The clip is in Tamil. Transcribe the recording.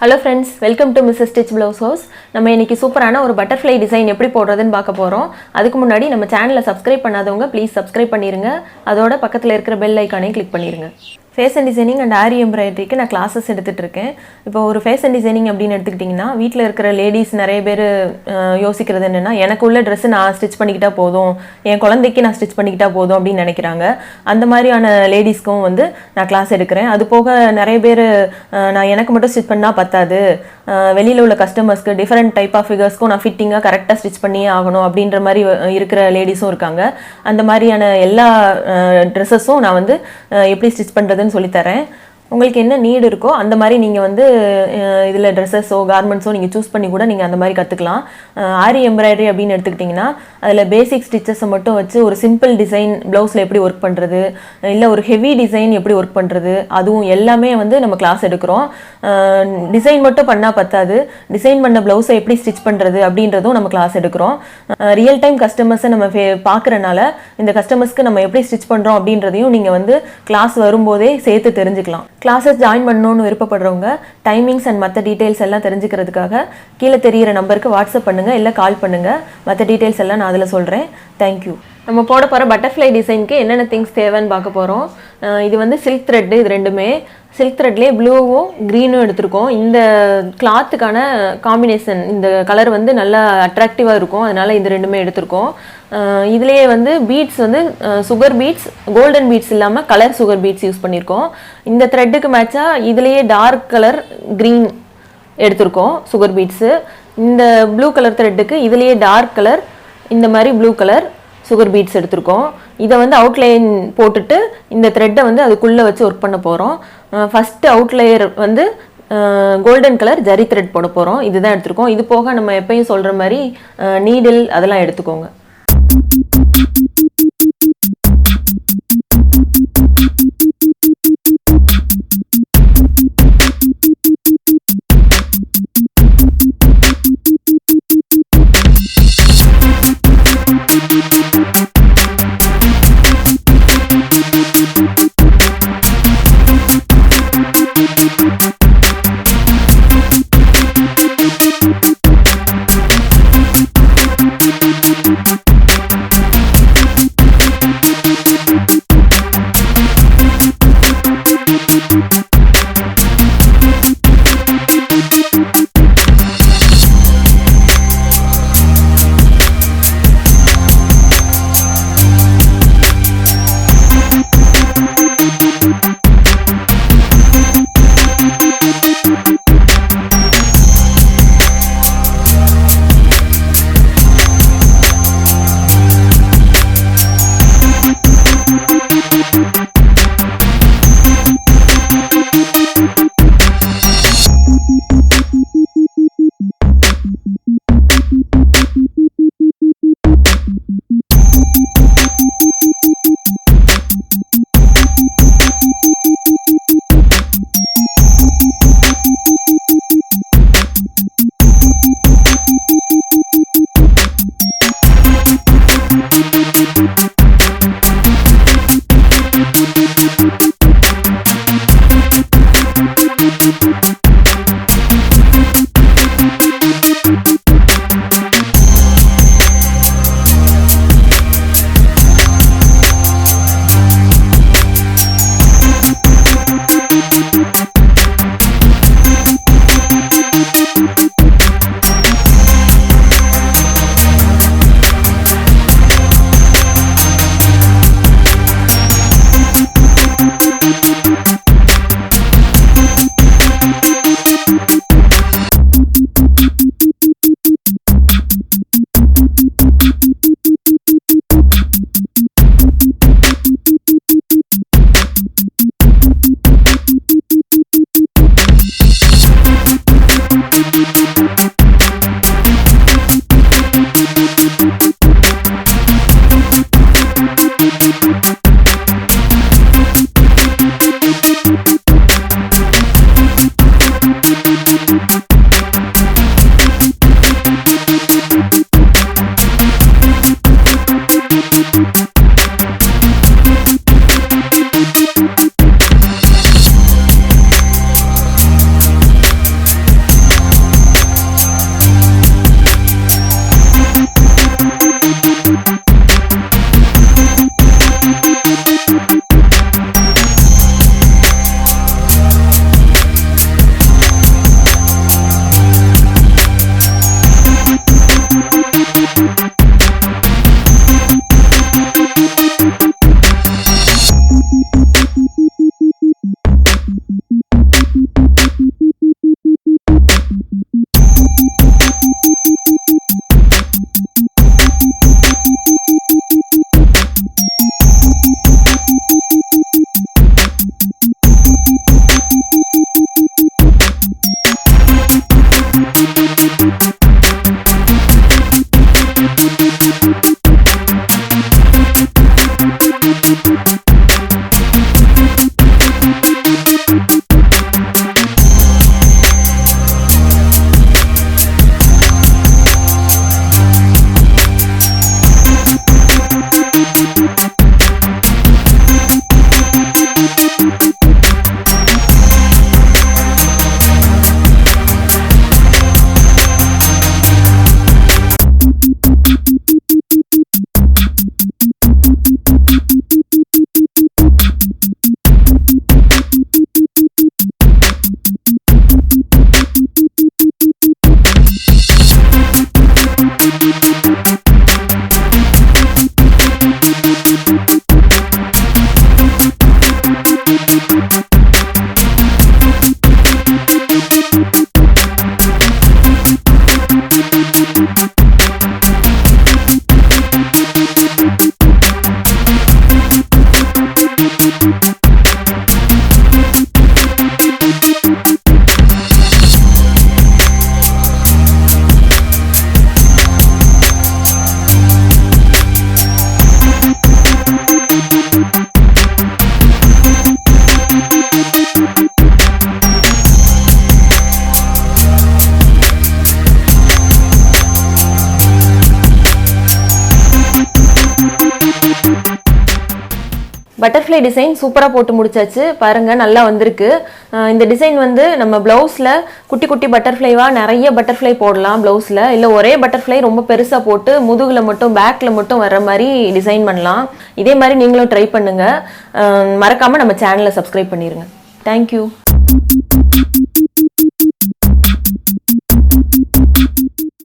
Hello friends, welcome to Mrs. Stitch Blouse House. நம்ம இன்னைக்கு சூப்பரான ஒரு பட்டர்ஃப்ளை டிசைன் எப்படி போடுறதுன்னு பார்க்க போறோம். அதுக்கு முன்னாடி நம்ம சேனலை சப்ஸ்கிரைப் பண்ணாதவங்க ப்ளீஸ் சப்ஸ்கிரைப் பண்ணிருங்க. அதோட பக்கத்துல இருக்கிற பெல் ஐகானையும் கிளிக் பண்ணிருங்க. ஃபேஸ் அண்ட் டிசைனிங் அண்ட் ஆரி எம்ப்ராய்டரிக்கு நான் கிளாஸஸ் எடுத்துகிட்டு இருக்கேன். இப்போ ஒரு ஃபேஸ் அண்ட் டிசைனிங் அப்படின்னு எடுத்துக்கிட்டிங்கன்னா வீட்டில் இருக்கிற லேடிஸ் நிறைய பேர் யோசிக்கிறது என்னென்னா எனக்கு உள்ள ட்ரெஸ்ஸு நான் ஸ்டிச் பண்ணிக்கிட்டா போதும், என் குழந்தைக்கு நான் ஸ்டிச் பண்ணிக்கிட்டா போதும் அப்படின்னு நினைக்கிறாங்க. அந்த மாதிரியான லேடிஸ்க்கும் வந்து நான் கிளாஸ் எடுக்கிறேன். அது போக நிறைய பேர் நான் எனக்கு மட்டும் ஸ்டிச் பண்ணால் பத்தாது, வெளியில் உள்ள கஸ்டமர்ஸ்க்கு டிஃப்ரெண்ட் டைப் ஆஃப் ஃபிகர்ஸ்க்கும் நான் ஃபிட்டிங்காக கரெக்டாக ஸ்டிச் பண்ணியே ஆகணும் அப்படின்ற மாதிரி இருக்கிற லேடிஸும் இருக்காங்க. அந்த மாதிரியான எல்லா ட்ரெஸ்ஸஸும் நான் வந்து எப்படி ஸ்டிச் பண்ணுறதுன்னு சொல்லித்தரேன். உங்களுக்கு என்ன நீடு இருக்கோ அந்த மாதிரி நீங்கள் வந்து இதில் ட்ரெஸ்ஸஸோ கார்மெண்ட்ஸோ நீங்கள் சூஸ் பண்ணி கூட நீங்கள் அந்த மாதிரி கற்றுக்கலாம். ஆரி எம்ப்ராய்டரி அப்படின்னு எடுத்துக்கிட்டிங்கன்னா அதில் பேசிக் ஸ்டிச்சஸை மட்டும் வச்சு ஒரு சிம்பிள் டிசைன் ப்ளவுஸில் எப்படி ஒர்க் பண்ணுறது, இல்லை ஒரு ஹெவி டிசைன் எப்படி ஒர்க் பண்ணுறது, அதுவும் எல்லாமே வந்து நம்ம கிளாஸ் எடுக்கிறோம். டிசைன் மட்டும் பண்ணால் பத்தாது, டிசைன் பண்ண ப்ளவுஸை எப்படி ஸ்டிச் பண்ணுறது அப்படின்றதும் நம்ம கிளாஸ் எடுக்கிறோம். ரியல் டைம் கஸ்டமர்ஸை நம்ம பார்க்குறனால இந்த கஸ்டமர்ஸ்க்கு நம்ம எப்படி ஸ்டிச் பண்ணுறோம் அப்படின்றதையும் நீங்கள் வந்து கிளாஸ் வரும்போதே சேர்த்து தெரிஞ்சுக்கலாம். கிளாஸஸ் ஜாயின் பண்ணணும்னு விருப்பப்படுறவங்க டைமிங்ஸ் அண்ட் மற்ற டீட்டெயில்ஸ் எல்லாம் தெரிஞ்சுக்கிறதுக்காக கீழே தெரிகிற நம்பருக்கு வாட்ஸ்அப் பண்ணுங்கள், இல்லை கால் பண்ணுங்கள். மற்ற டீட்டெயில்ஸ் எல்லாம் நான் அதில் சொல்கிறேன். தேங்க்யூ. நம்ம போட போகிற பட்டர்ஃப்ளை டிசைனுக்கு என்னென்ன திங்ஸ் தேவைன்னு பார்க்க போகிறோம். இது வந்து சில்க் த்ரெட்டு, இது ரெண்டுமே சில்க் த்ரெட்லேயே ப்ளூவும் க்ரீனும் எடுத்திருக்கோம். இந்த கிளாத்துக்கான காம்பினேஷன், இந்த கலர் வந்து நல்லா அட்ராக்டிவாக இருக்கும், அதனால் இந்த ரெண்டுமே எடுத்திருக்கோம். இதுலேயே வந்து பீட்ஸ் வந்து சுகர் பீட்ஸ், கோல்டன் பீட்ஸ் இல்லாமல் கலர் சுகர் பீட்ஸ் யூஸ் பண்ணியிருக்கோம். இந்த த்ரெட்டுக்கு மேட்சாக இதுலேயே டார்க் கலர் க்ரீன் எடுத்திருக்கோம் சுகர் பீட்ஸு. இந்த ப்ளூ கலர் த்ரெட்டுக்கு இதுலேயே டார்க் கலர் இந்த மாதிரி ப்ளூ கலர் சுகர் பீட்ஸ் எடுத்திருக்கோம். இதை வந்து அவுட்லைன் போட்டுட்டு இந்த த்ரெட்டை வந்து அதுக்குள்ளே வச்சு ஒர்க் பண்ண போகிறோம். ஃபஸ்ட்டு அவுட்லேயர் வந்து கோல்டன் கலர் ஜரி த்ரெட் போட போகிறோம். இதுதான் எடுத்திருக்கோம். இது போக நம்ம எப்பயும் சொல்கிற மாதிரி நீடில் அதெல்லாம் எடுத்துக்கோங்க. பட்டர்ஃப்ளை டிசைன் சூப்பராக போட்டு முடிச்சாச்சு பாருங்க, நல்லா வந்திருக்கு. இந்த டிசைன் வந்து நம்ம பிளவுஸில் குட்டி குட்டி பட்டர்ஃப்ளைவாக நிறைய பட்டர்ஃப்ளை போடலாம் பிளவுஸில், இல்லை ஒரே பட்டர்ஃப்ளை ரொம்ப பெருசாக போட்டு முதுகில் மட்டும் பேக்கில் மட்டும் வர்ற மாதிரி டிசைன் பண்ணலாம். இதே மாதிரி நீங்களும் ட்ரை பண்ணுங்கள். மறக்காமல் நம்ம சேனலை சப்ஸ்கிரைப் பண்ணிடுங்க. தேங்க்யூ.